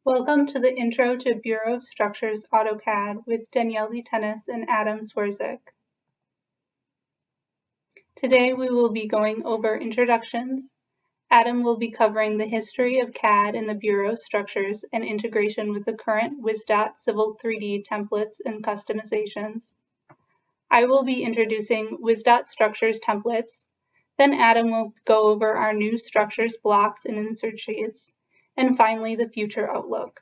Welcome to the Intro to Bureau of Structures AutoCAD with Danielle Tennis and Adam Swerzik. Today we will be going over introductions. Adam will be covering the history of CAD in the Bureau of Structures and integration with the current WisDOT Civil 3D templates and customizations. I will be introducing WisDOT Structures templates. Then Adam will go over our new structures blocks and insert sheets, and finally the future outlook.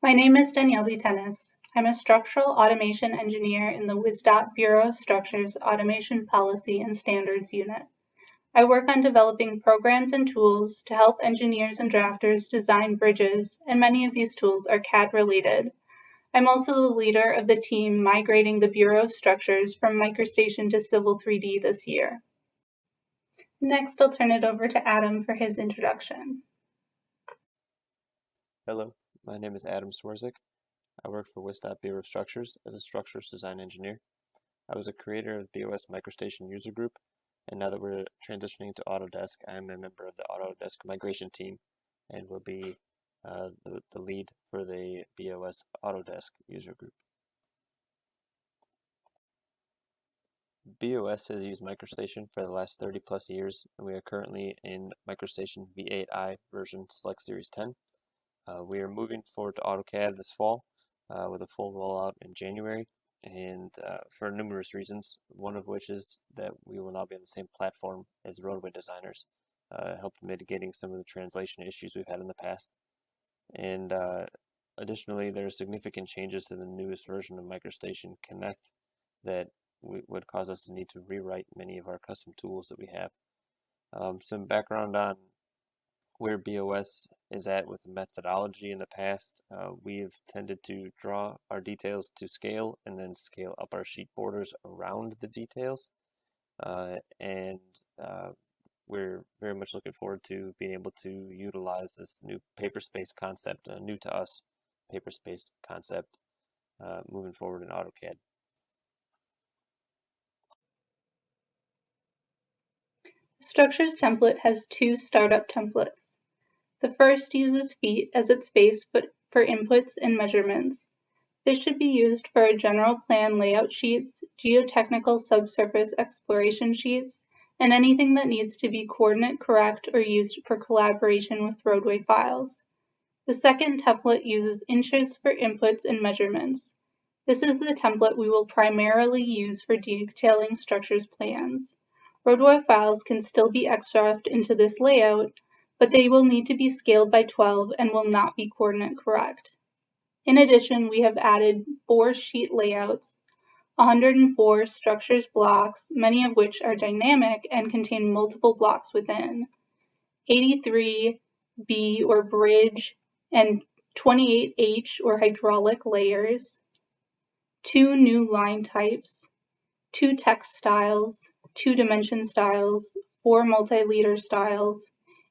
My name is Danielle Tennis. I'm a structural automation engineer in the WisDOT Bureau of Structures Automation Policy and Standards Unit. I work on developing programs and tools to help engineers and drafters design bridges, and many of these tools are CAD related. I'm also the leader of the team migrating the Bureau of Structures from MicroStation to Civil 3D this year. Next, I'll turn it over to Adam for his introduction. Hello, my name is Adam Swerzik. I work for WisDOT Bureau of Structures as a structures design engineer. I was a creator of the BOS MicroStation user group, and now that we're transitioning to Autodesk, I'm a member of the Autodesk migration team and will be the lead for the BOS Autodesk user group. BOS has used MicroStation for the last 30 plus years, and we are currently in MicroStation V8i version Select Series 10. We are moving forward to AutoCAD this fall with a full rollout in January, and for numerous reasons, one of which is that we will now be on the same platform as roadway designers, helped mitigating some of the translation issues we've had in the past. And additionally, there are significant changes to the newest version of MicroStation Connect that would cause us to need to rewrite many of our custom tools that we have. Some background on where BOS is at with the methodology in the past. We've tended to draw our details to scale and then scale up our sheet borders around the details. We're very much looking forward to being able to utilize this new paper space concept, new to us paper space concept, moving forward in AutoCAD. The Structures template has two startup templates. The first uses feet as its base for inputs and measurements. This should be used for our general plan layout sheets, geotechnical subsurface exploration sheets, and anything that needs to be coordinate correct or used for collaboration with roadway files. The second template uses inches for inputs and measurements. This is the template we will primarily use for detailing structures plans. Roadway files can still be extracted into this layout, but they will need to be scaled by 12 and will not be coordinate correct. In addition, we have added 4 sheet layouts, 104 structures blocks, many of which are dynamic and contain multiple blocks within, 83 B or bridge and 28 H or hydraulic layers, 2 new line types, 2 text styles, 2 dimension styles, 4 multi-leader styles,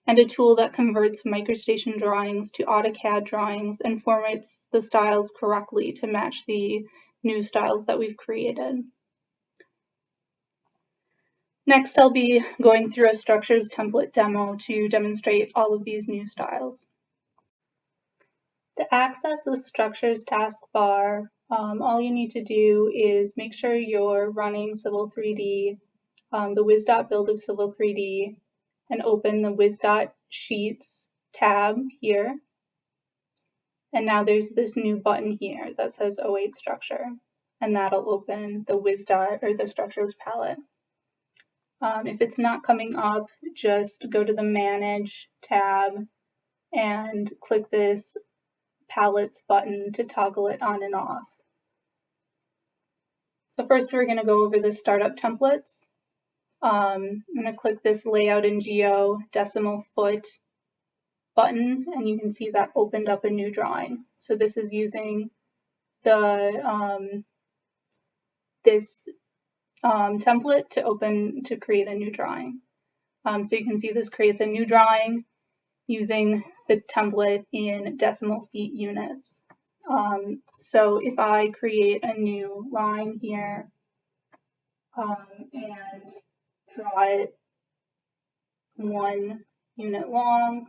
and a tool that converts MicroStation drawings to AutoCAD drawings and formats the styles correctly to match the new styles that we've created. Next, I'll be going through a structures template demo to demonstrate all of these new styles. To access the structures taskbar, all you need to do is make sure you're running Civil 3D, the WisDOT build of Civil 3D, and open the WisDOT Sheets tab here. And now there's this new button here that says 08 Structure, and that'll open the WisDOT or the Structures palette. If it's not coming up, just go to the Manage tab and click this Palettes button to toggle it on and off. So first we're going to go over the startup templates. I'm going to click this Layout in Geo decimal foot button, and you can see that opened up a new drawing. So this is using the template to create a new drawing. So you can see this creates a new drawing using the template in decimal feet units. So if I create a new line here and draw it 1 unit long,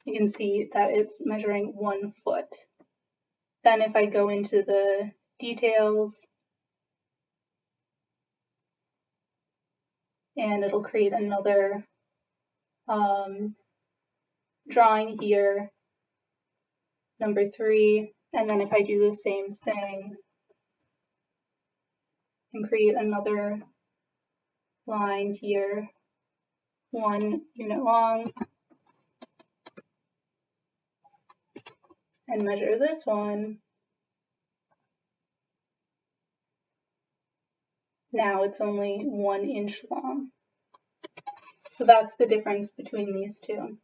you can see that it's measuring 1 foot. Then if I go into the details, and it'll create another drawing here, number 3, and then if I do the same thing and create another line here, 1 unit long, and measure this one, now it's only 1 inch long. So that's the difference between these two.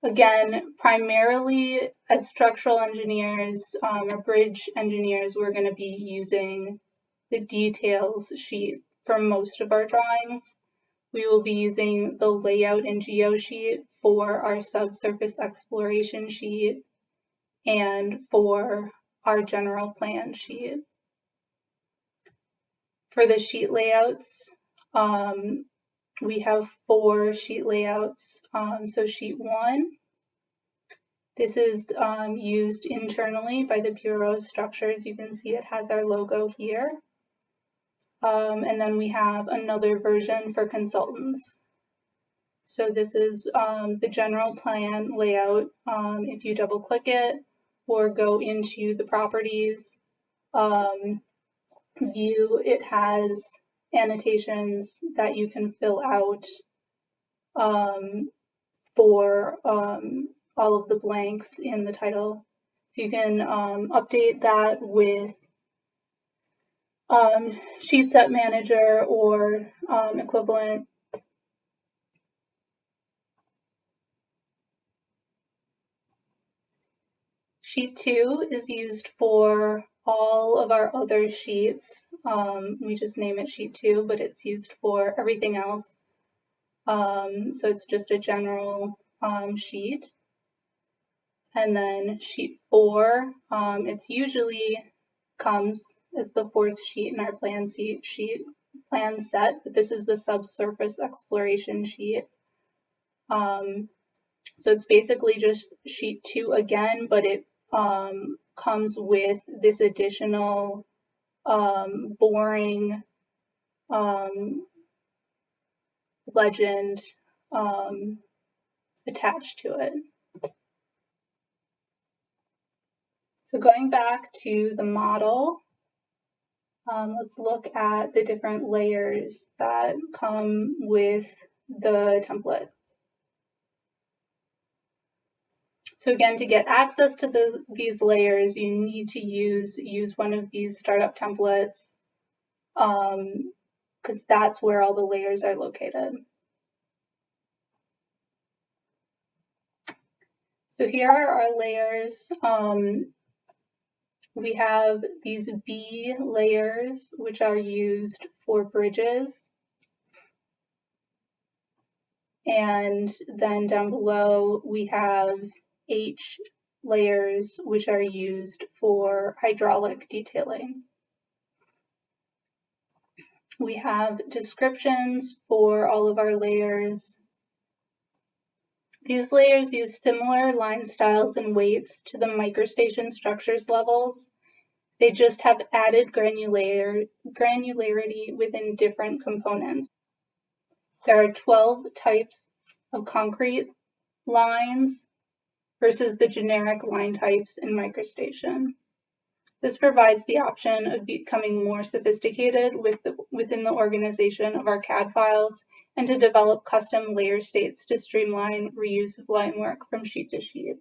Again, primarily as structural engineers or bridge engineers, we're going to be using the details sheet for most of our drawings. We will be using the layout and geo sheet for our subsurface exploration sheet and for our general plan sheet. For the sheet layouts, we have 4 sheet layouts. So sheet 1, this is used internally by the Bureau of Structures. You can see it has our logo here. And then we have another version for consultants. So this is the general plan layout. If you double click it or go into the properties view, it has annotations that you can fill out for all of the blanks in the title. So you can update that with Sheet Set Manager or equivalent. Sheet 2 is used for all of our other sheets. We just name it Sheet 2, but it's used for everything else. So it's just a general sheet. And then Sheet 4, it's usually comes as the 4th sheet in our plan set, but this is the subsurface exploration sheet. So it's basically just Sheet 2 again, but it comes with this additional boring legend attached to it. So going back to the model, let's look at the different layers that come with the template. So again, to get access to these layers, you need to use one of these startup templates because that's where all the layers are located. So here are our layers. We have these B layers, which are used for bridges. And then down below, we have H layers, which are used for hydraulic detailing. We have descriptions for all of our layers. These layers use similar line styles and weights to the microstation structures levels. They just have added granularity within different components. There are 12 types of concrete lines versus the generic line types in microstation. This provides the option of becoming more sophisticated within the organization of our CAD files and to develop custom layer states to streamline reuse of line work from sheet to sheet.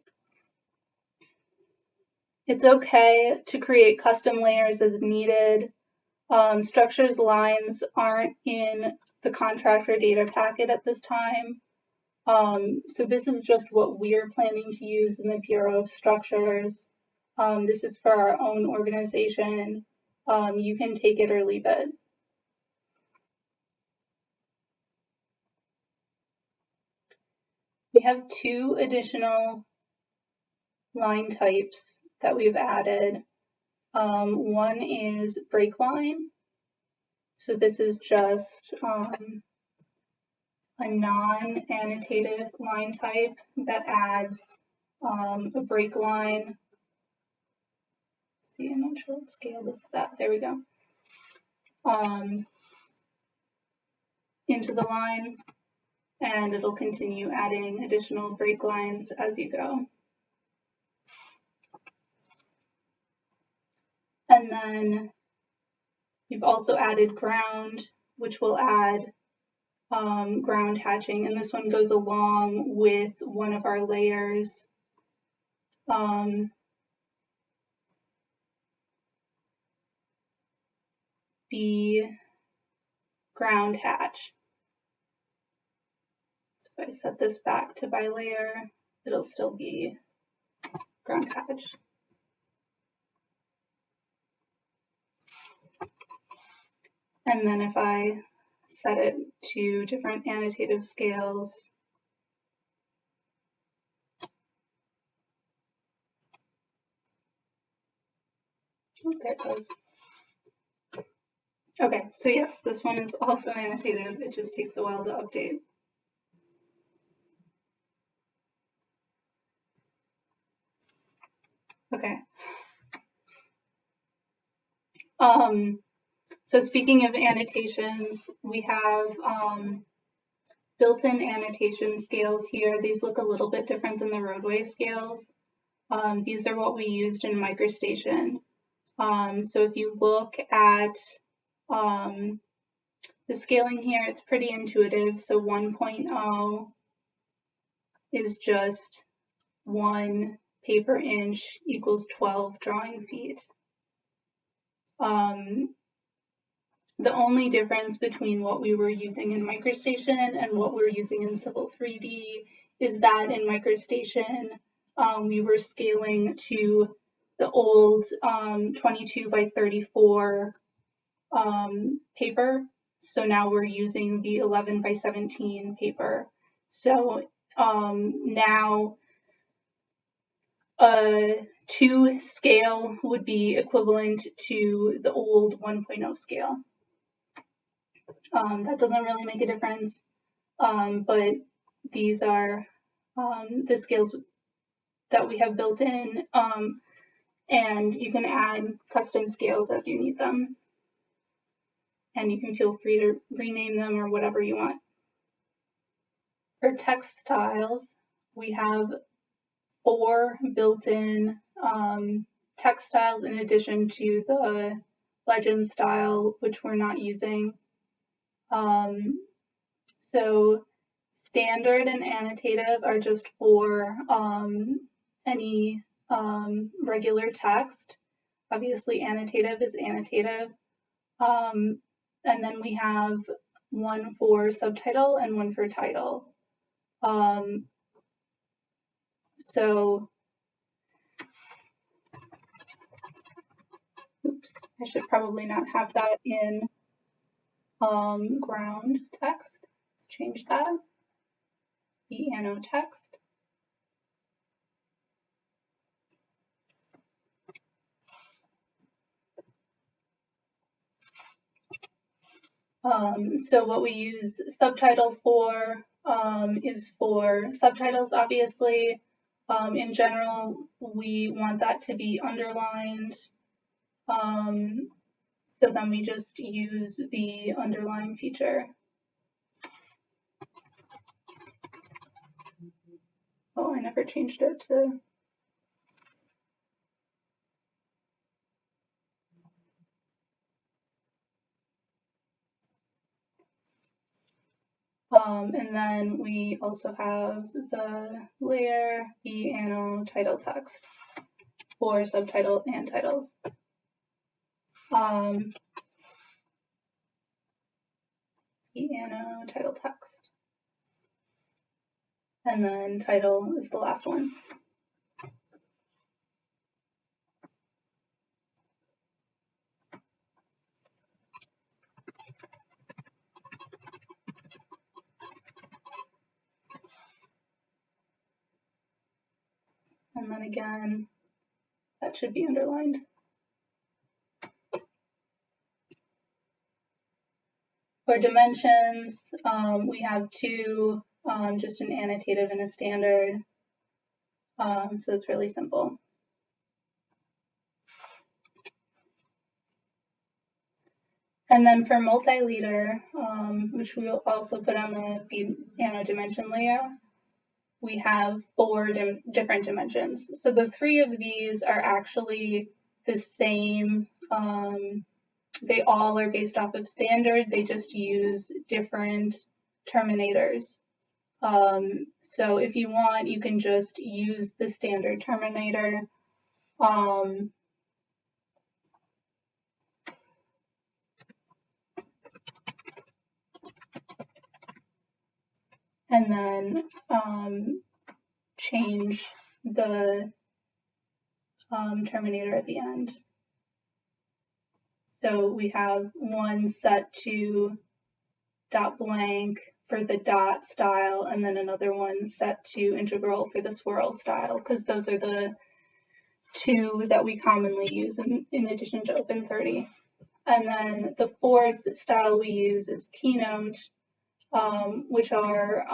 It's okay to create custom layers as needed. Structures lines aren't in the contractor data packet at this time. So this is just what we're planning to use in the Bureau of Structures. This is for our own organization. You can take it or leave it. We have 2 additional line types that we've added. One is break line. So this is just a non-annotative line type that adds a break line. See, I'm not sure what scale this is at. There we go. Into the line, and it'll continue adding additional break lines as you go. And then we've also added ground, which will add ground hatching, and this one goes along with one of our layers. Be ground hatch. So if I set this back to by layer, it'll still be ground hatch. And then if I set it to different annotative scales, oh, there it goes. Okay, so yes, this one is also annotative. It just takes a while to update. Okay. So speaking of annotations, we have built-in annotation scales here. These look a little bit different than the roadway scales. These are what we used in MicroStation. So if you look at the scaling here, it's pretty intuitive. So 1.0 is just 1 paper inch equals 12 drawing feet. The only difference between what we were using in MicroStation and what we're using in Civil 3D is that in MicroStation, we were scaling to the old 22 by 34 paper. So now we're using the 11 by 17 paper. So now a 2 scale would be equivalent to the old 1.0 scale. That doesn't really make a difference, but these are the scales that we have built in, and you can add custom scales as you need them, and you can feel free to rename them or whatever you want. For text styles, we have 4 built-in text styles in addition to the legend style, which we're not using. So standard and annotative are just for any regular text. Obviously, annotative is annotative. And then we have one for subtitle and one for title. So, oops, I should probably not have that in ground text. Change that. The anno text. So what we use subtitle for is for subtitles, obviously. In general, we want that to be underlined. So then we just use the underline feature. Oh, I never changed it to... and then we also have the layer, the anno title text for subtitle and titles. The anno title text. And then title is the last one. And then again, that should be underlined. For dimensions, we have two, just an annotative and a standard. So it's really simple. And then for multi-liter, which we will also put on the bead nano dimension layout, we have four different dimensions. So the three of these are actually the same. They all are based off of standard. They just use different terminators. So if you want, you can just use the standard terminator. And then change the terminator at the end. So we have one set to dot blank for the dot style, and then another one set to integral for the swirl style, because those are the two that we commonly use in addition to Open30. And then the fourth style we use is keynote, which are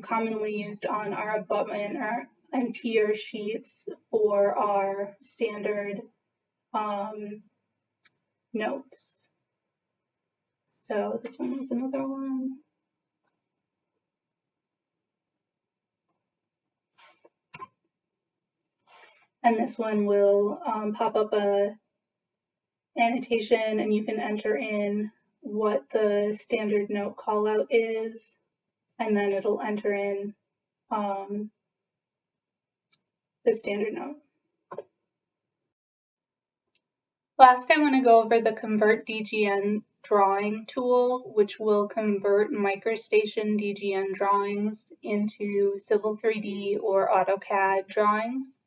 commonly used on our abutment and pier sheets for our standard notes. So this one is another one. And this one will pop up a annotation, and you can enter in what the standard note callout is, and then it'll enter in the standard note. Last, I want to go over the Convert DGN drawing tool, which will convert MicroStation DGN drawings into Civil 3D or AutoCAD drawings.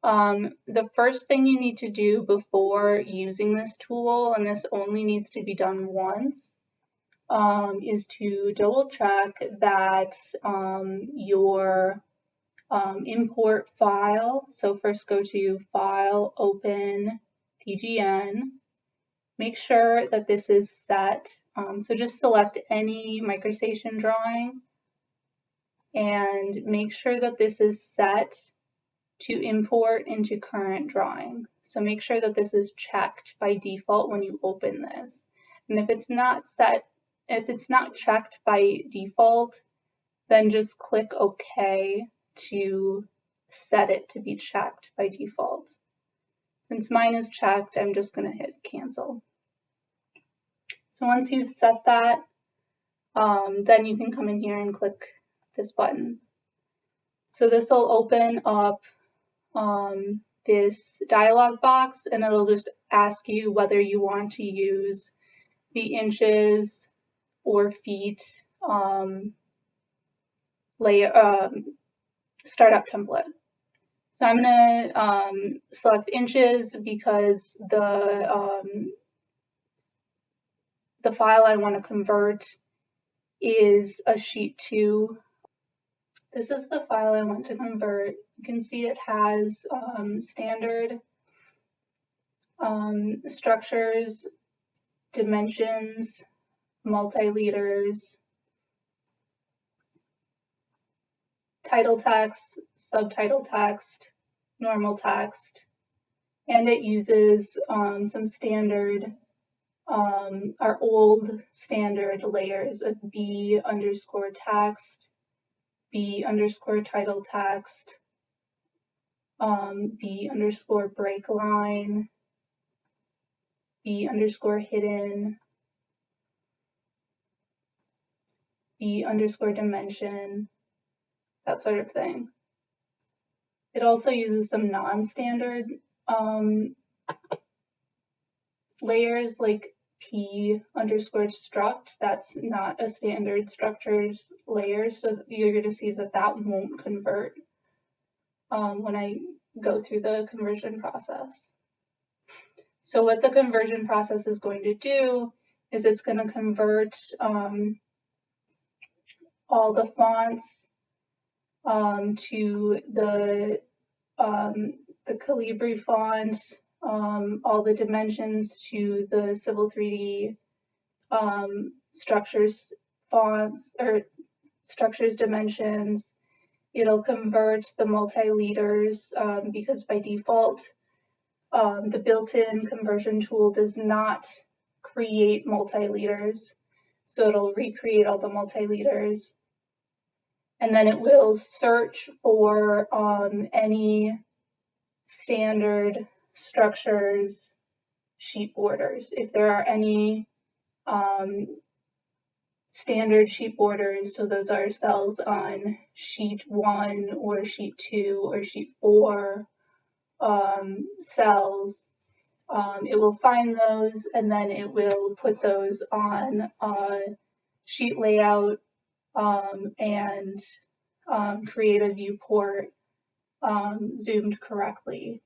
The first thing you need to do before using this tool, and this only needs to be done once, is to double check that your import file, so first go to File, Open, DGN, make sure that this is set, so just select any MicroStation drawing and make sure that this is set to import into current drawing. So make sure that this is checked by default when you open this. And if it's not checked by default, then just click OK to set it to be checked by default. Since mine is checked, I'm just going to hit cancel. So once you've set that, then you can come in here and click this button. So this will open up this dialog box, and it'll just ask you whether you want to use the inches or feet startup template. So I'm going to select inches because the file I want to convert is a sheet 2. This is the file I want to convert. You can see it has standard structures, dimensions, multi-liters, title text, subtitle text, normal text, and it uses some standard, our old standard layers of B underscore text, B underscore title text, B underscore break line, B underscore hidden, B underscore dimension, that sort of thing. It also uses some non-standard layers like P underscore struct. That's not a standard structures layer, so you're going to see that that won't convert when I go through the conversion process. So what the conversion process is going to do is it's going to convert all the fonts to the Calibri font, all the dimensions to the Civil 3D structures fonts or structures dimensions. It'll convert the multi-liters because by default the built-in conversion tool does not create multi-liters. So it'll recreate all the multi-liters. And then it will search for any standard structures sheet borders. If there are any standard sheet borders, so those are cells on sheet 1 or sheet 2 or sheet 4 cells, it will find those and then it will put those on a sheet layout and create a viewport zoomed correctly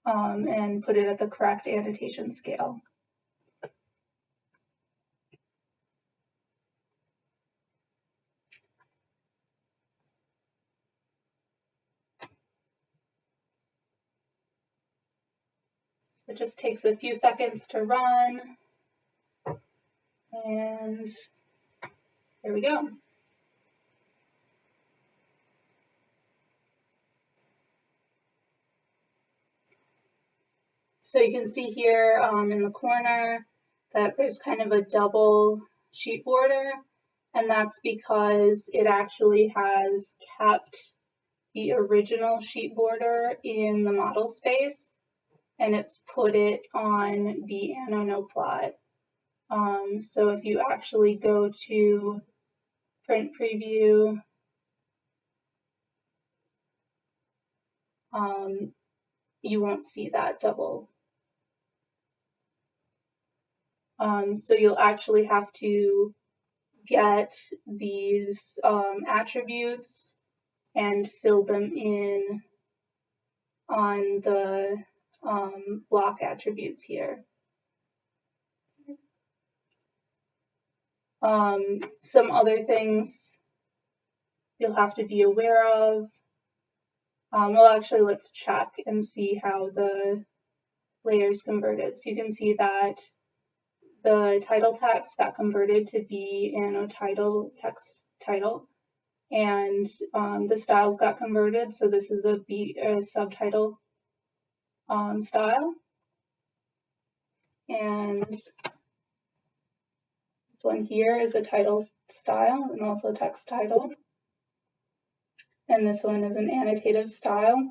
and put it at the correct annotation scale. It just takes a few seconds to run, and there we go. So you can see here in the corner that there's kind of a double sheet border, and that's because it actually has kept the original sheet border in the model space, and it's put it on the AnnoNoPlot. So if you actually go to print preview, you won't see that double. So you'll actually have to get these attributes and fill them in on the block attributes here. Some other things you'll have to be aware of. Well, actually, let's check and see how the layers converted. So you can see that the title text got converted to be Untitled text title, and the styles got converted. So this is a subtitle style, and this one here is a title style and also text title, and this one is an annotative style,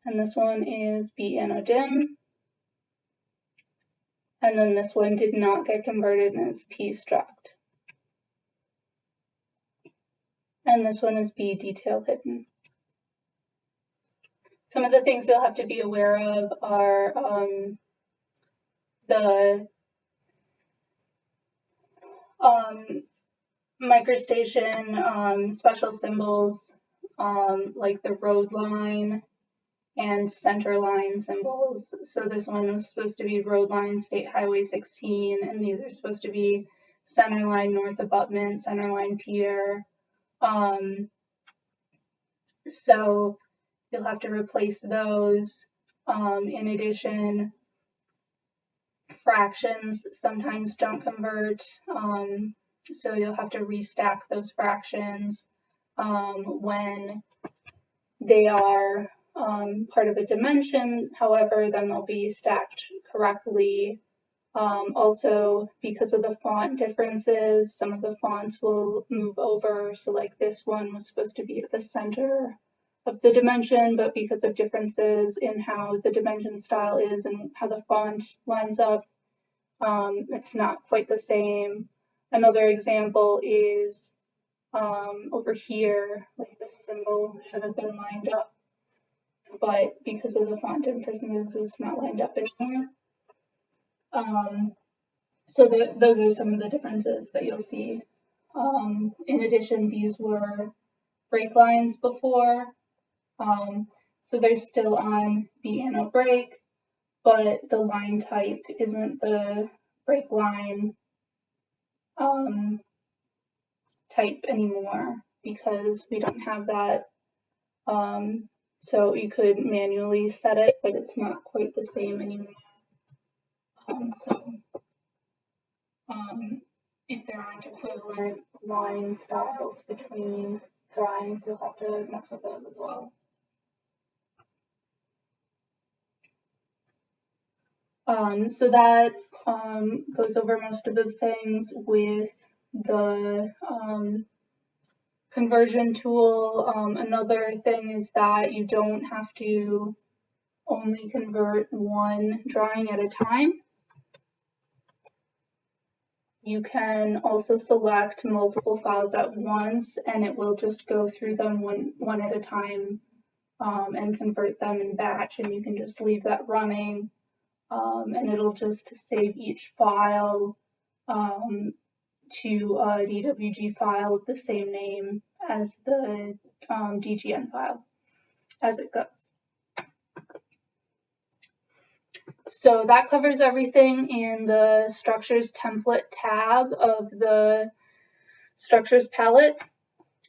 and this one is BAnnoDim, and then this one did not get converted and is pstruct, and this one is BDetailHidden. Some of the things you'll have to be aware of are the MicroStation special symbols like the road line and center line symbols. So this one was supposed to be road line State Highway 16, and these are supposed to be center line north abutment, center line pier. So you'll have to replace those. In addition, fractions sometimes don't convert, so you'll have to restack those fractions when they are part of a dimension. However, then they'll be stacked correctly. Also, because of the font differences, some of the fonts will move over. So like this one was supposed to be at the center of the dimension, but because of differences in how the dimension style is and how the font lines up, it's not quite the same. Another example is over here, like this symbol should have been lined up, but because of the font differences, it's not lined up anymore. So those are some of the differences that you'll see. In addition, these were break lines before, so they're still on BAnnoBreak, but the line type isn't the break line type anymore because we don't have that So you could manually set it, but it's not quite the same anymore. If there aren't equivalent line styles between drawings, you'll have to mess with those as well. So that goes over most of the things with the conversion tool. Another thing is that you don't have to only convert one drawing at a time. You can also select multiple files at once, and it will just go through them one at a time and convert them in batch, and you can just leave that running, and it'll just save each file to a DWG file with the same name as the DGN file as it goes. So that covers everything in the Structures Template tab of the Structures palette.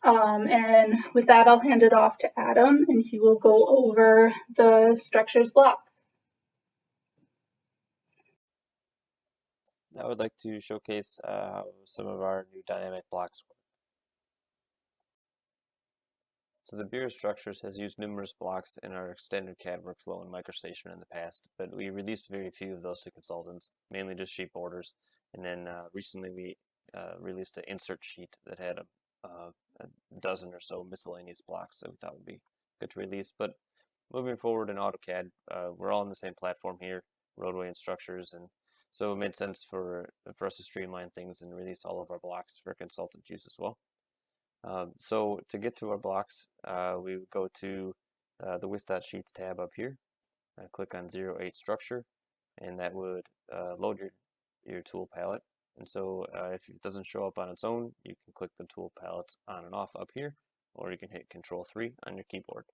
And with that, I'll hand it off to Adam, and he will go over the Structures block. I would like to showcase how some of our new dynamic blocks work. So the Bureau of Structures has used numerous blocks in our standard CAD workflow in MicroStation in the past, but we released very few of those to consultants, mainly just sheet borders. And then recently we released an insert sheet that had a dozen or so miscellaneous blocks that we thought would be good to release. But moving forward in AutoCAD, we're all on the same platform here, Roadway and Structures, and so it made sense for us to streamline things and release all of our blocks for consultant use as well. So to get to our blocks, we would go to the WisDOT Sheets tab up here, click on 08 Structure, and that would load your tool palette. And so if it doesn't show up on its own, you can click the tool palette on and off up here, or you can hit Control-3 on your keyboard.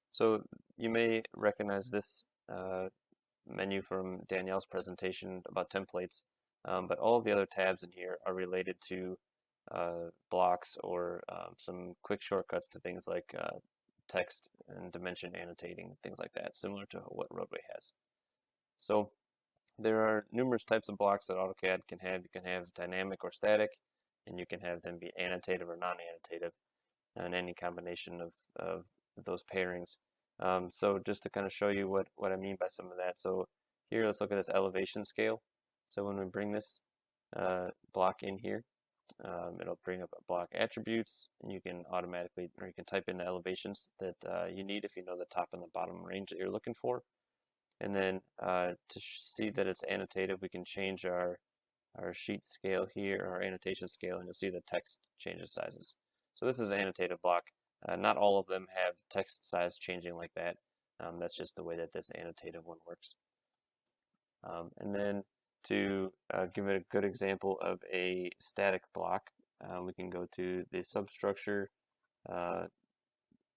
So you may recognize this menu from Danielle's presentation about templates, but all of the other tabs in here are related to blocks or some quick shortcuts to things like text and dimension annotating, things like that, similar to what Roadway has. So there are numerous types of blocks that AutoCAD can have. You can have dynamic or static, and you can have them be annotative or non-annotative, and any combination of those pairings. So just to kind of show you what I mean by some of that. So here, let's look at this elevation scale. So when we bring this block in here, it'll bring up block attributes, and you can automatically, or you can type in the elevations that you need if you know the top and the bottom range that you're looking for. And then to see that it's annotative, we can change our sheet scale here, our annotation scale, and you'll see the text changes sizes. So this is an annotative block. Not all of them have text size changing like that. That's just the way that this annotative one works. And then to give it a good example of a static block, we can go to the substructure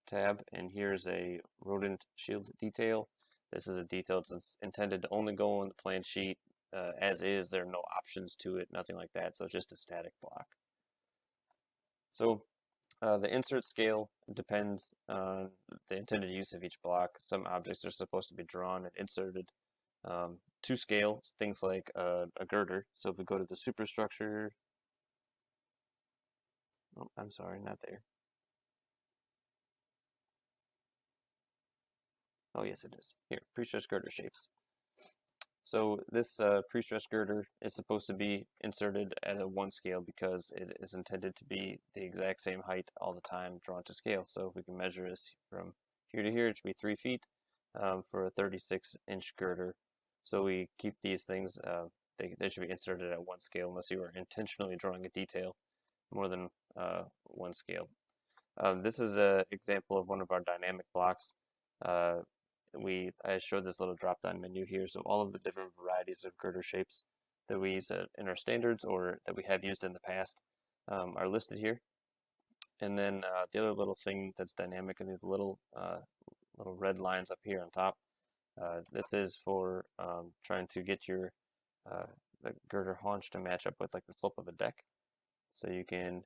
tab, and here's a rodent shield detail. This is a detail that's intended to only go on the plan sheet as is. There are no options to it, nothing like that, so it's just a static block. So the insert scale depends on the intended use of each block. Some objects are supposed to be drawn and inserted to scale, things like a girder. So if we go to the superstructure, oh, I'm sorry, not there. Oh, yes, it is. Here, pre-stressed girder shapes. So this pre-stressed girder is supposed to be inserted at a 1 scale because it is intended to be the exact same height all the time drawn to scale. So if we can measure this from here to here, it should be 3 feet for a 36-inch girder. So we keep these things, they should be inserted at 1 scale unless you are intentionally drawing a detail more than 1 scale. This is an example of one of our dynamic blocks. I showed this little drop-down menu here, so all of the different varieties of girder shapes that we use in our standards or that we have used in the past are listed here. And then the other little thing that's dynamic are these little red lines up here on top. This is for trying to get your the girder haunch to match up with like the slope of a deck. So you can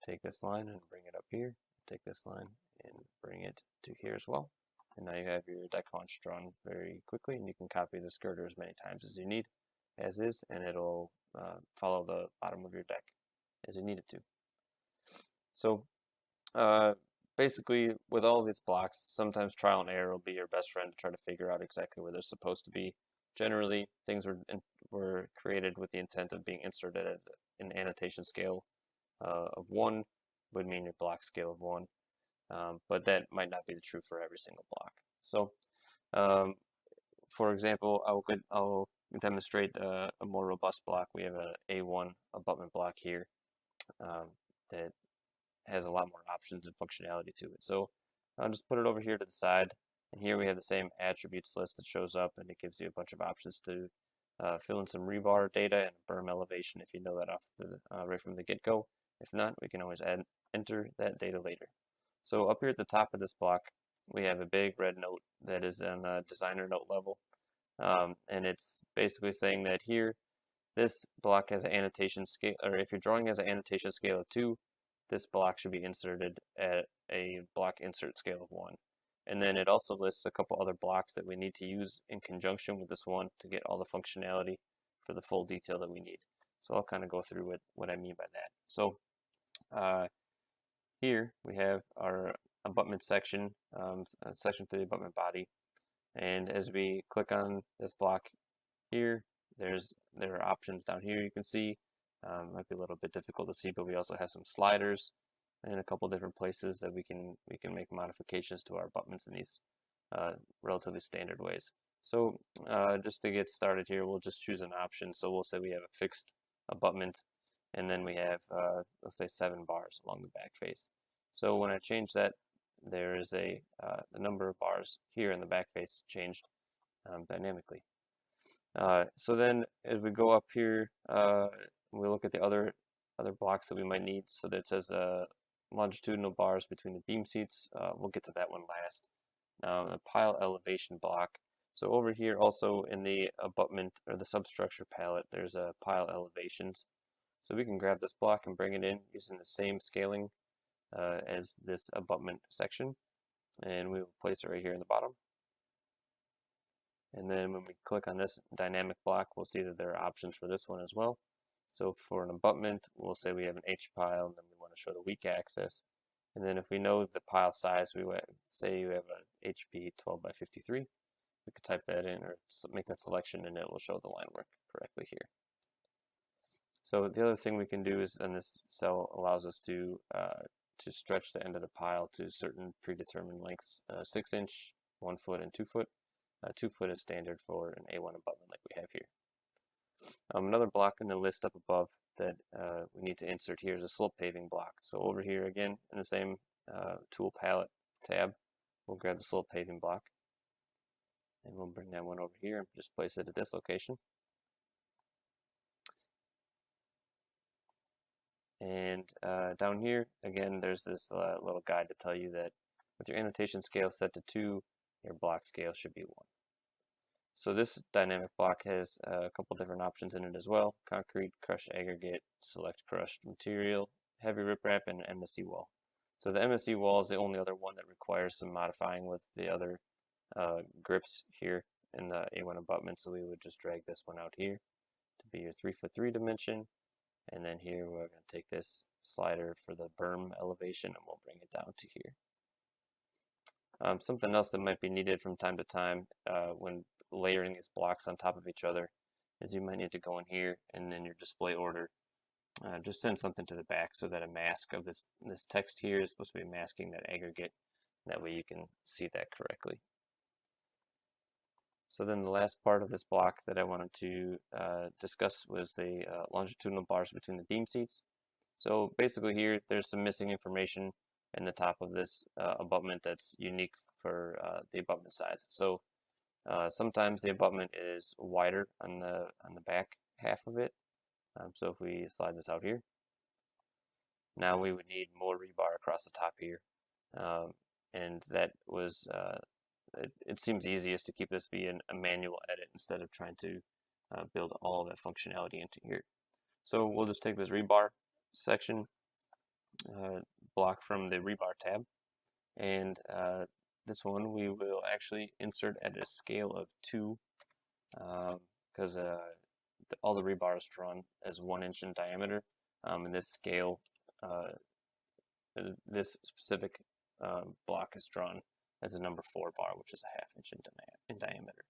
take this line and bring it up here, take this line and bring it to here as well. And now you have your deck haunch drawn very quickly, and you can copy this girder as many times as you need, as is, and it'll follow the bottom of your deck as you need it to. So basically, with all these blocks, sometimes trial and error will be your best friend to try to figure out exactly where they're supposed to be. Generally, things were created with the intent of being inserted at an annotation scale of 1 would mean your block scale of 1, but that might not be true for every single block. So, for example, I'll demonstrate a more robust block. We have an A1 abutment block here that has a lot more options and functionality to it. So I'll just put it over here to the side, and here we have the same attributes list that shows up, and it gives you a bunch of options to fill in some rebar data and berm elevation if you know that off the right from the get-go. If not, we can always enter that data later. So up here at the top of this block, we have a big red note that is on the designer note level, and it's basically saying that here, this block has an annotation scale, or if your drawing has an annotation scale of 2, this block should be inserted at a block insert scale of 1. And then it also lists a couple other blocks that we need to use in conjunction with this one to get all the functionality for the full detail that we need. So I'll kind of go through what I mean by that. So here we have our abutment section, section through the abutment body. And as we click on this block here, there are options down here you can see. Might be a little bit difficult to see, but we also have some sliders and a couple different places that we can make modifications to our abutments in these relatively standard ways. So just to get started here, we'll just choose an option. So we'll say we have a fixed abutment, and then we have let's say 7 bars along the back face. So when I change that, there is the number of bars here in the back face changed dynamically. So then as we go up here, we look at the other blocks that we might need. So that says longitudinal bars between the beam seats. We'll get to that one last. The pile elevation block. So over here also in the abutment or the substructure palette, there's a pile elevations. So we can grab this block and bring it in using the same scaling as this abutment section. And we will place it right here in the bottom. And then when we click on this dynamic block, we'll see that there are options for this one as well. So for an abutment, we'll say we have an H pile, and then we want to show the weak axis. And then if we know the pile size, we would say you have a HP 12 by 53. We could type that in or make that selection, and it will show the line work correctly here. So the other thing we can do is, and this cell allows us to stretch the end of the pile to certain predetermined lengths, 6 inch, 1 foot, and 2 foot. 2 foot is standard for an A1 abutment like we have here. Another block in the list up above that we need to insert here is a slope paving block. So over here again in the same tool palette tab, we'll grab the slope paving block, and we'll bring that one over here and just place it at this location. And down here again, there's this little guide to tell you that with your annotation scale set to 2, your block scale should be 1. So this dynamic block has a couple different options in it as well: concrete, crushed aggregate, select crushed material, heavy riprap, and MSE wall. So the MSE wall is the only other one that requires some modifying with the other grips here in the A1 abutment. So we would just drag this one out here to be your 3'3" dimension. And then here we're going to take this slider for the berm elevation, and we'll bring it down to here. Something else that might be needed from time to time when layering these blocks on top of each other is you might need to go in here and in your display order just send something to the back so that a mask of this text here is supposed to be masking that aggregate. That way you can see that correctly. So then the last part of this block that I wanted to discuss was the longitudinal bars between the beam seats. So basically here there's some missing information in the top of this abutment that's unique for the abutment size. So sometimes the abutment is wider on the back half of it. So if we slide this out here, now we would need more rebar across the top here, and that was it seems easiest to keep this being a manual edit instead of trying to build all of that functionality into here. So we'll just take this rebar section block from the rebar tab, And this one we will actually insert at a scale of 2 because all the rebar is drawn as 1 inch in diameter. And this scale, this specific block is drawn as a number 4 bar, which is a 1/2 inch in diameter.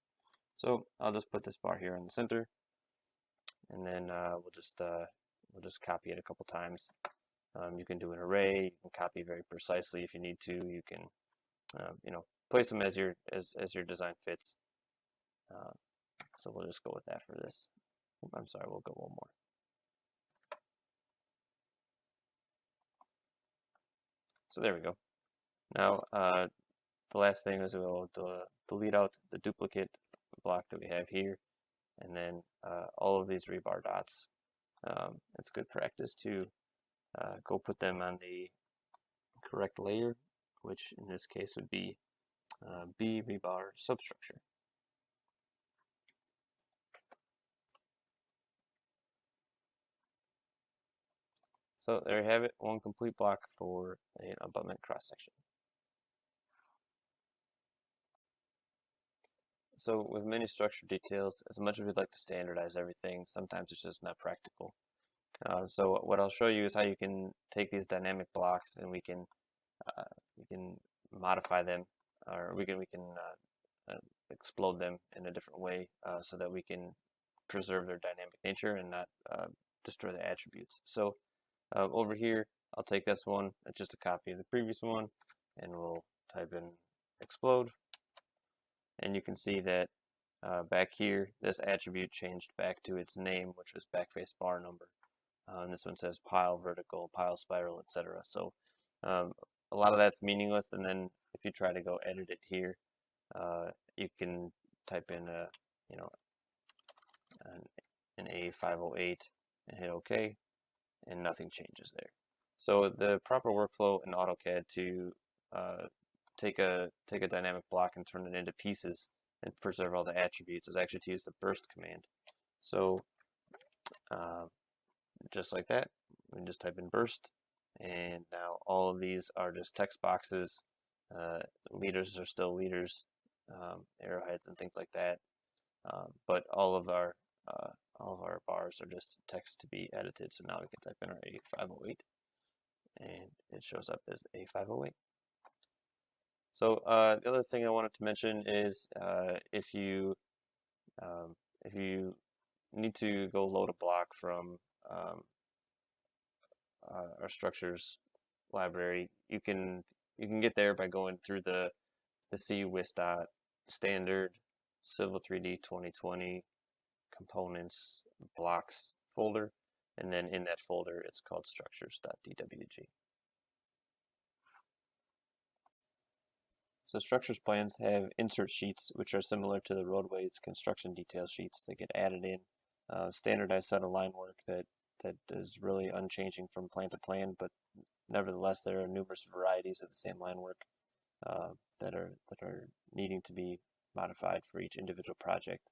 So I'll just put this bar here in the center, and then we'll just copy it a couple times. You can do an array. You can copy very precisely if you need to. You can place them as your design fits. So we'll just go with that for this. I'm sorry, we'll go one more. So there we go. Now the last thing is we'll delete out the duplicate block that we have here, and then all of these rebar dots. It's good practice to go put them on the correct layer, which in this case would be B rebar substructure. So there you have it, one complete block for an abutment cross section. So with many structure details, as much as we'd like to standardize everything, sometimes it's just not practical. So what I'll show you is how you can take these dynamic blocks and we can modify them, or we can explode them in a different way so that we can preserve their dynamic nature and not destroy the attributes. So over here, I'll take this one, it's just a copy of the previous one, and we'll type in explode. And you can see that back here, this attribute changed back to its name, which was backface bar number. And this one says pile vertical, pile spiral, etc. So a lot of that's meaningless, and then if you try to go edit it here, you can type in an A508 and hit OK, and nothing changes there. So the proper workflow in AutoCAD to take a dynamic block and turn it into pieces and preserve all the attributes is actually to use the burst command. So just like that, we can just type in burst, and now all of these are just text boxes. Liters are still liters, arrowheads and things like that. But all of our bars are just text to be edited. So now we can type in our A508, and it shows up as A508. So the other thing I wanted to mention is if you need to go load a block from our structures library, you can get there by going through the C WisDOT standard Civil 3D 2020 components blocks folder, and then in that folder it's called structures.dwg. So structures plans have insert sheets, which are similar to the roadways construction detail sheets that get added in. Standardized set of line work that is really unchanging from plan to plan, but nevertheless there are numerous varieties of the same line work that are needing to be modified for each individual project.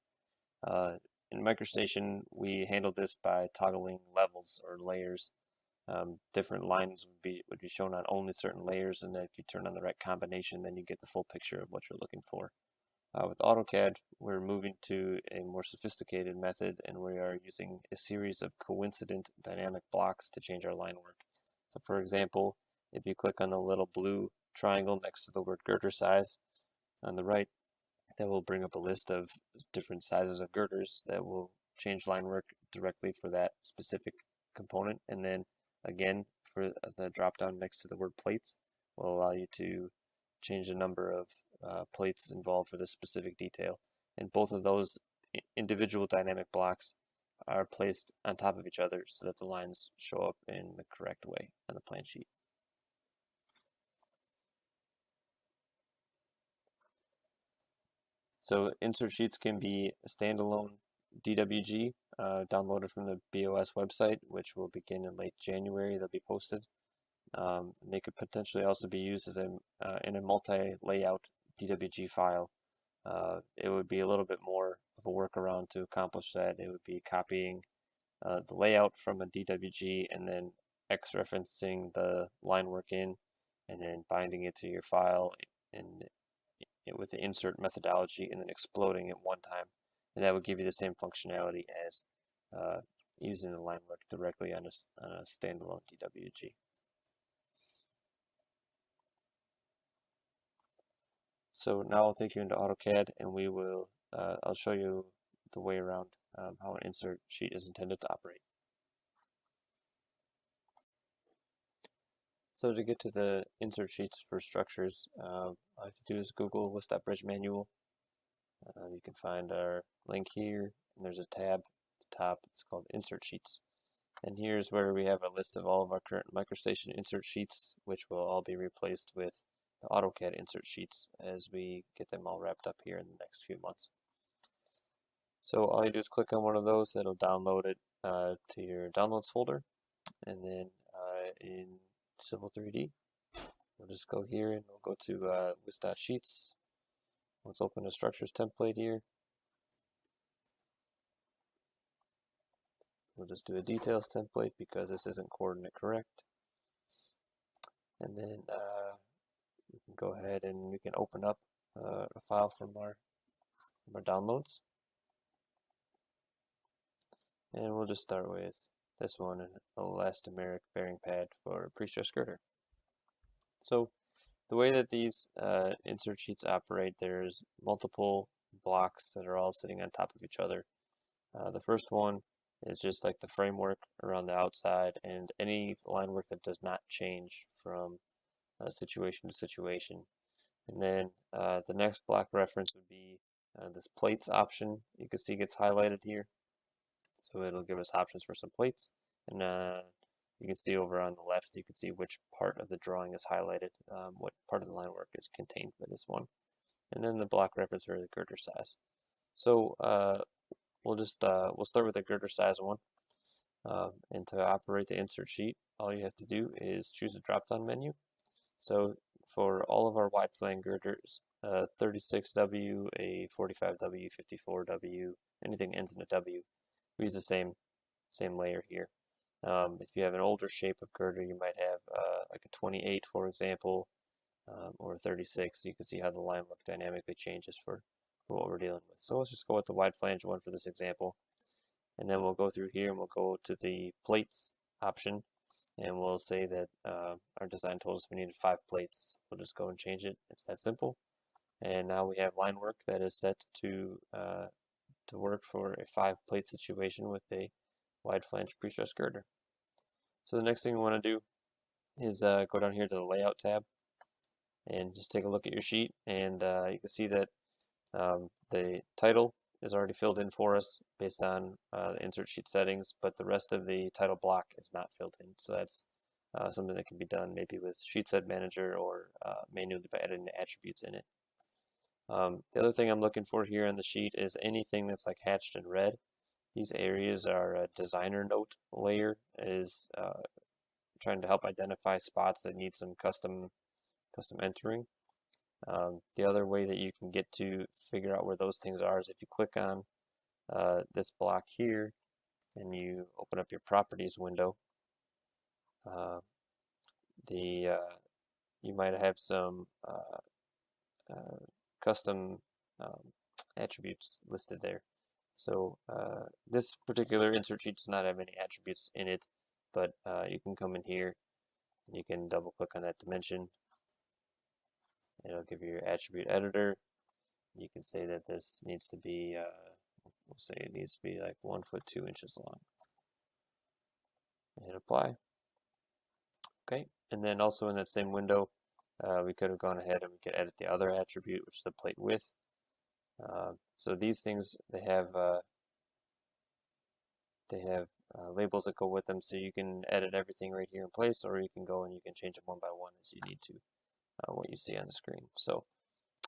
In MicroStation, we handled this by toggling levels or layers. Different lines would be shown on only certain layers, and then if you turn on the right combination, then you get the full picture of what you're looking for. With AutoCAD, we're moving to a more sophisticated method, and we are using a series of coincident dynamic blocks to change our line work. So for example, if you click on the little blue triangle next to the word girder size on the right, that will bring up a list of different sizes of girders that will change line work directly for that specific component. And then again, for the drop down next to the word plates, will allow you to change the number of plates involved for this specific detail. And both of those individual dynamic blocks are placed on top of each other so that the lines show up in the correct way on the plan sheet. So insert sheets can be a standalone DWG downloaded from the BOS website, which will begin in late January. They'll be posted. They could potentially also be used as in a multi-layout DWG file. It would be a little bit more of a workaround to accomplish that. It would be copying the layout from a DWG and then X-referencing the line work in, and then binding it to your file and with the insert methodology and then exploding it one time. And that would give you the same functionality as using the line work directly on a standalone DWG. So now I'll take you into AutoCAD, and we will I'll show you the way around how an insert sheet is intended to operate. So to get to the insert sheets for structures, all I have to do is Google WisDOT Bridge Manual. You can find our link here, and there's a tab at the top. It's called Insert Sheets. And here's where we have a list of all of our current MicroStation insert sheets, which will all be replaced with the AutoCAD insert sheets as we get them all wrapped up here in the next few months. So all you do is click on one of those, that'll download it to your downloads folder, and then in Civil 3D, we'll just go here and we'll go to WisDOT Sheets. Let's open a structures template here. We'll just do a details template because this isn't coordinate correct. And then we can go ahead and we can open up a file from our downloads. And we'll just start with this one, an elastomeric bearing pad for a pre-stressed girder. So the way that these insert sheets operate, there's multiple blocks that are all sitting on top of each other. The first one is just like the framework around the outside and any line work that does not change from situation to situation. And then the next block reference would be this plates option. You can see gets highlighted here. So it'll give us options for some plates. And you can see over on the left, you can see which part of the drawing is highlighted, what part of the line work is contained by this one. And then the block reference for the girder size. So we'll start with the girder size one. And to operate the insert sheet, all you have to do is choose a drop-down menu. So for all of our wide flange girders, 36W, a 45W, 54W, anything ends in a W, we use the same layer here. If you have an older shape of girder, you might have like a 28, for example, or a 36. You can see how the line work dynamically changes for what we're dealing with. So let's just go with the wide flange one for this example. And then we'll go through here and we'll go to the plates option, and we'll say that our design told us we needed 5 plates. We'll just go and change it. It's that simple. And now we have line work that is set to work for a 5-plate situation with a wide flange pre-stressed girder. So the next thing we want to do is go down here to the layout tab and just take a look at your sheet, and you can see that the title is already filled in for us based on the insert sheet settings, but the rest of the title block is not filled in. So that's something that can be done maybe with Sheetset Manager or manually by adding the attributes in it. The other thing I'm looking for here on the sheet is anything that's like hatched in red. These areas are a designer note layer, is trying to help identify spots that need some custom entering. The other way that you can get to figure out where those things are is if you click on this block here and you open up your properties window. You might have some custom attributes listed there. So this particular insert sheet does not have any attributes in it, but you can come in here and you can double click on that dimension. It'll give you your attribute editor. You can say that this needs to be, we'll say it needs to be like 1 foot 2 inches long. And hit apply. Okay, and then also in that same window, we could have gone ahead and we could edit the other attribute, which is the plate width. So these things, they have labels that go with them, so you can edit everything right here in place, or you can go and you can change them one by one as you need to, what you see on the screen. So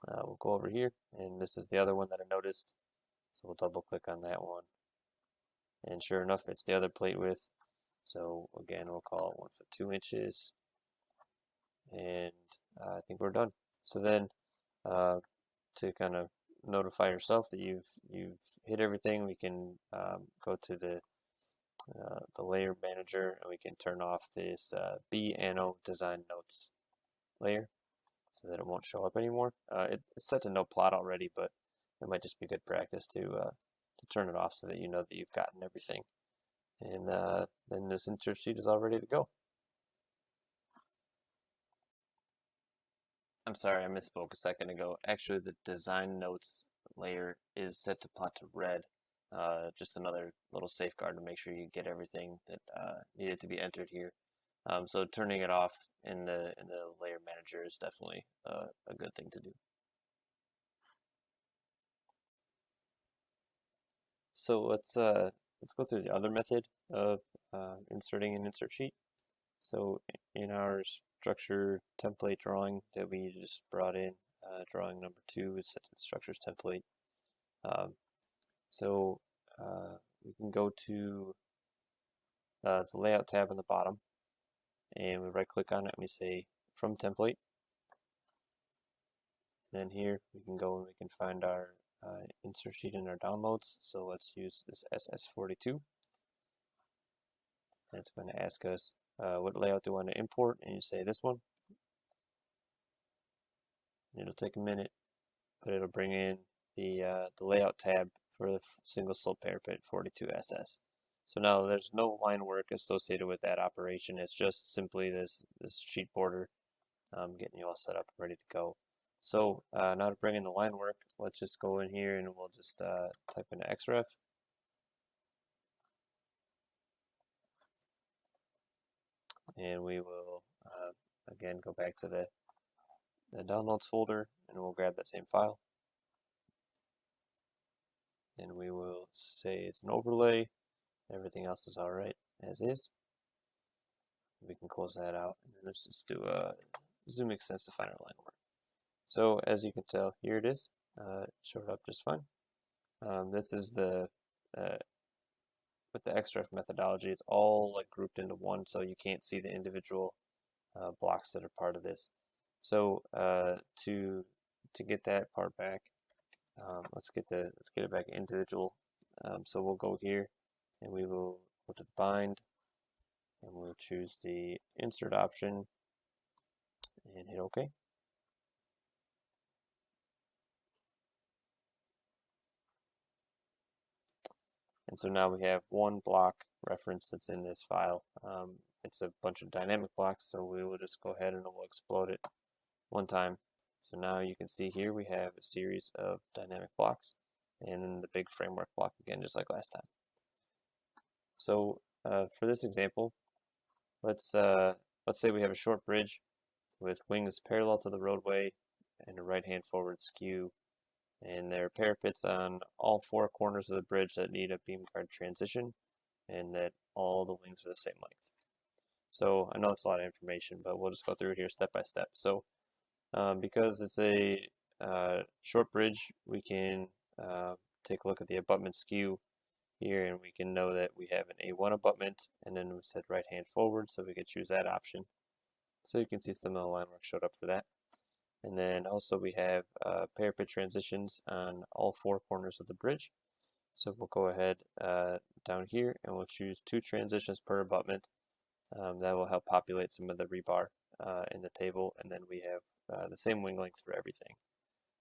we'll go over here, and this is the other one that I noticed. So we'll double click on that one. And sure enough, it's the other plate width. So again, we'll call it 1 foot 2 inches. And I think we're done. So then to kind of notify yourself that you've hit everything, we can go to the layer manager, and we can turn off this B Anno design notes layer so that it won't show up anymore. It's set to no plot already, but it might just be good practice to turn it off so that you know that you've gotten everything. And then this insert sheet is all ready to go. I'm sorry, I misspoke a second ago. Actually, the design notes layer is set to plot to red. Just another little safeguard to make sure you get everything that needed to be entered here. So turning it off in the layer manager is definitely a good thing to do. So let's go through the other method of inserting an insert sheet. So in our structure template drawing that we just brought in, drawing number 2 is set to the structures template. So we can go to the layout tab on the bottom, and we right click on it and we say from template. Then here we can go and we can find our insert sheet in our downloads. So let's use this SS42. And it's going to ask us what layout do you want to import, and you say this one. It'll take a minute, but it'll bring in the layout tab for the single slope parapet 42SS. So now there's no line work associated with that operation. It's just simply this sheet border getting you all set up and ready to go. So now to bring in the line work, let's just go in here and we'll just type in xref. And we will again go back to the downloads folder and we'll grab that same file. And we will say it's an overlay. Everything else is alright as is. We can close that out. And then let's just do a zoom extents to find our line work. So as you can tell, here it is. It showed up just fine. This is the with the xref methodology, it's all like grouped into one, so you can't see the individual blocks that are part of this. So to get that part back, let's get it back individual. So we'll go here and we will go to the bind and we'll choose the insert option and hit OK. And so now we have one block reference that's in this file. It's a bunch of dynamic blocks, so we will just go ahead and we'll explode it one time. So now you can see here we have a series of dynamic blocks and then the big framework block again, just like last time. So for this example, let's say we have a short bridge with wings parallel to the roadway and a right-hand forward skew, and there are parapets on all 4 corners of the bridge that need a beam guard transition, and that all the wings are the same length. So I know it's a lot of information, but we'll just go through it here step by step. So because it's a short bridge, we can take a look at the abutment skew here, and we can know that we have an A1 abutment, and then we said right hand forward, so we could choose that option. So you can see some of the line work showed up for that. And then also we have parapet transitions on all 4 corners of the bridge. So we'll go ahead down here and we'll choose 2 transitions per abutment. That will help populate some of the rebar in the table, and then we have the same wing length for everything.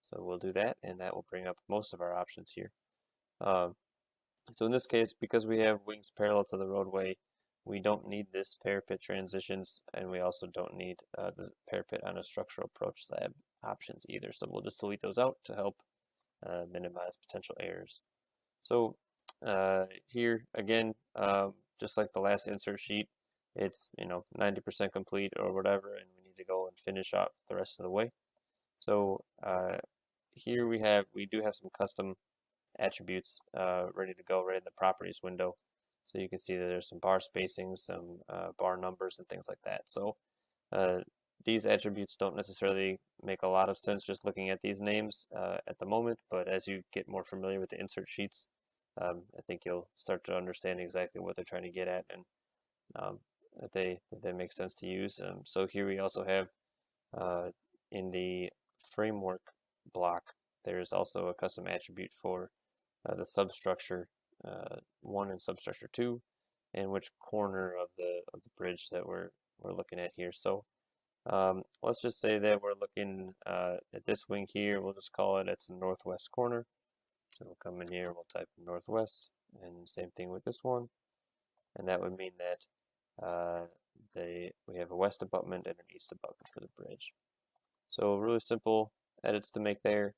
So we'll do that, and that will bring up most of our options here. So in this case, because we have wings parallel to the roadway, we don't need this parapet transitions, and we also don't need the parapet on a structural approach slab options either. So we'll just delete those out to help minimize potential errors. So here again, just like the last insert sheet, it's 90% complete or whatever, and we need to go and finish up the rest of the way. So here we do have some custom attributes ready to go right in the properties window. So you can see that there's some bar spacing, some bar numbers, and things like that. So these attributes don't necessarily make a lot of sense just looking at these names at the moment, but as you get more familiar with the insert sheets, I think you'll start to understand exactly what they're trying to get at, and that they make sense to use. So here we also have in the framework block, there's also a custom attribute for the substructure 1 and substructure 2, and which corner of the bridge that we're looking at here. So Let's just say that we're looking at this wing here. We'll just call it it's the northwest corner. So we'll come in here, we'll type in northwest, and same thing with this one. And that would mean that we have a west abutment and an east abutment for the bridge. So really simple edits to make there,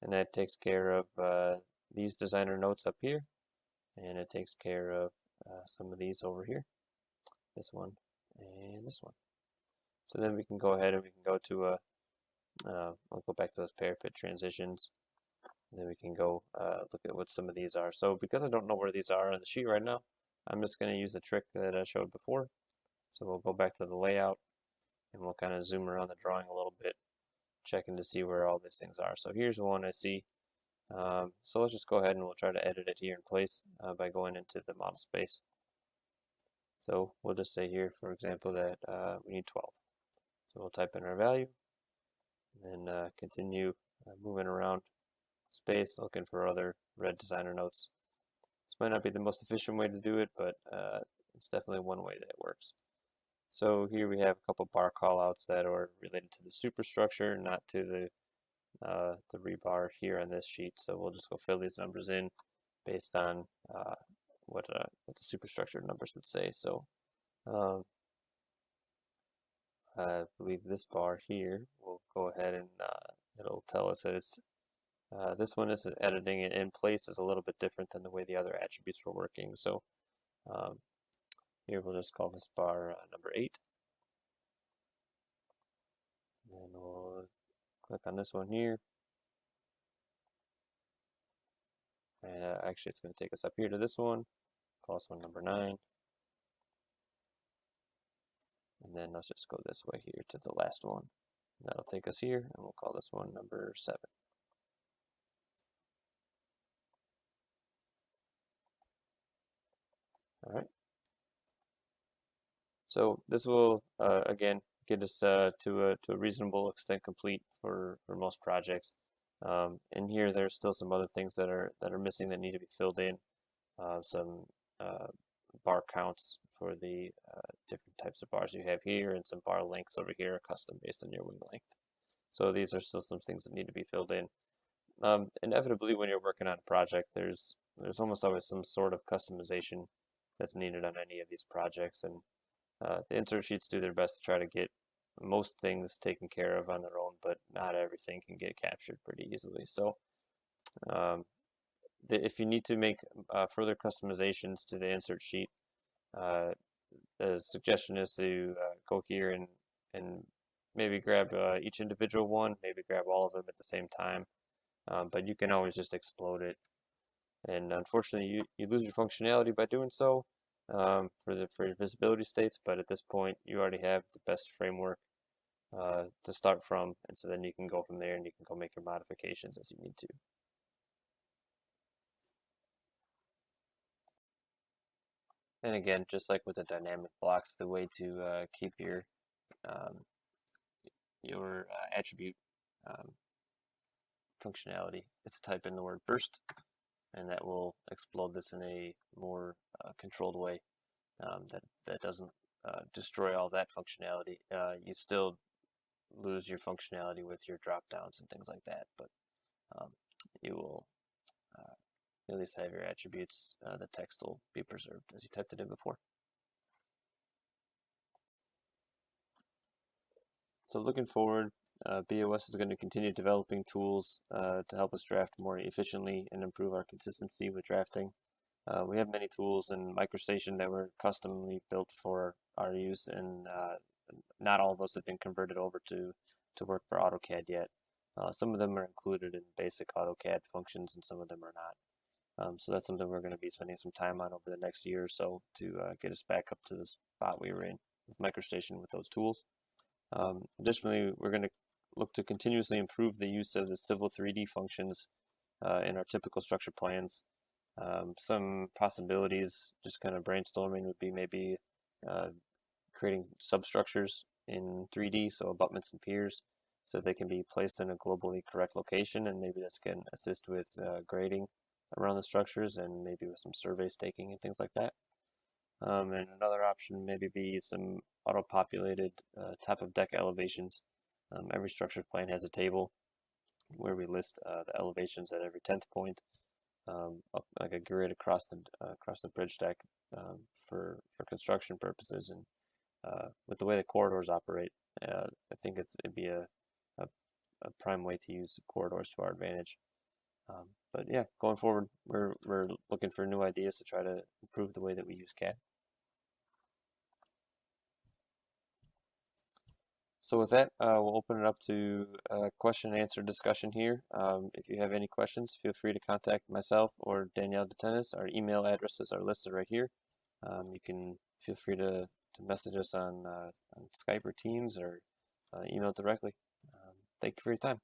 and that takes care of these designer notes up here, and it takes care of some of these over here, this one and this one. So then we can go ahead and we can go to I'll go back to those parapet transitions, and then we can go look at what some of these are. So because I don't know where these are on the sheet right now, I'm just going to use the trick that I showed before. So we'll go back to the layout, and we'll kind of zoom around the drawing a little bit, checking to see where all these things are. So here's one I see. So let's just go ahead and we'll try to edit it here in place by going into the model space. So we'll just say here, for example, that we need 12. So we'll type in our value, and then continue moving around space, looking for other red designer notes. This might not be the most efficient way to do it, but it's definitely one way that works. So here we have a couple bar callouts that are related to the superstructure, not to the rebar here on this sheet. So we'll just go fill these numbers in based on what the superstructure numbers would say. So I believe this bar here will go ahead and it'll tell us that it's this one is editing it in place is a little bit different than the way the other attributes were working. So here we'll just call this bar number 8. And we'll click on this one here. And actually it's going to take us up here to this one. Call this one number 9. And then let's just go this way here to the last one. And that'll take us here, and we'll call this one number 7. All right. So this will again get us to a reasonable extent complete for most projects. And here there's still some other things that are missing that need to be filled in. Some bar counts for the different types of bars you have here, and some bar lengths over here are custom based on your wing length. So these are still some things that need to be filled in. Inevitably, when you're working on a project, there's almost always some sort of customization that's needed on any of these projects, and the insert sheets do their best to try to get most things taken care of on their own, but not everything can get captured pretty easily. So if you need to make further customizations to the insert sheet, the suggestion is to go here and maybe grab each individual one, maybe grab all of them at the same time, but you can always just explode it. And unfortunately, you lose your functionality by doing so for your visibility states, but at this point, you already have the best framework to start from, and so then you can go from there and you can go make your modifications as you need to. And again, just like with the dynamic blocks, the way to keep your attribute functionality is to type in the word burst, and that will explode this in a more controlled way that doesn't destroy all that functionality. You still lose your functionality with your drop downs and things like that, but you will at least have your attributes, the text will be preserved as you typed it in before. So looking forward, BOS is going to continue developing tools to help us draft more efficiently and improve our consistency with drafting. We have many tools in MicroStation that were customly built for our use, and not all of us have been converted over to work for AutoCAD yet. Some of them are included in basic AutoCAD functions, and some of them are not. So that's something we're going to be spending some time on over the next year or so to get us back up to the spot we were in with MicroStation with those tools. Additionally, we're going to look to continuously improve the use of the Civil 3D functions in our typical structure plans. Some possibilities, just kind of brainstorming, would be maybe creating substructures in 3D, so abutments and piers, so they can be placed in a globally correct location, and maybe this can assist with grading around the structures and maybe with some survey staking and things like that. And another option maybe be some auto-populated top of deck elevations. Every structured plan has a table where we list the elevations at every 10th point, like a grid across the bridge deck for construction purposes. And with the way the corridors operate, I think it'd be a, a prime way to use corridors to our advantage. But yeah, going forward, we're looking for new ideas to try to improve the way that we use CAD. So with that, we'll open it up to question and answer discussion here. If you have any questions, feel free to contact myself or Danielle DeTennis. Our email addresses are listed right here. You can feel free to message us on Skype or Teams or email directly. Thank you for your time.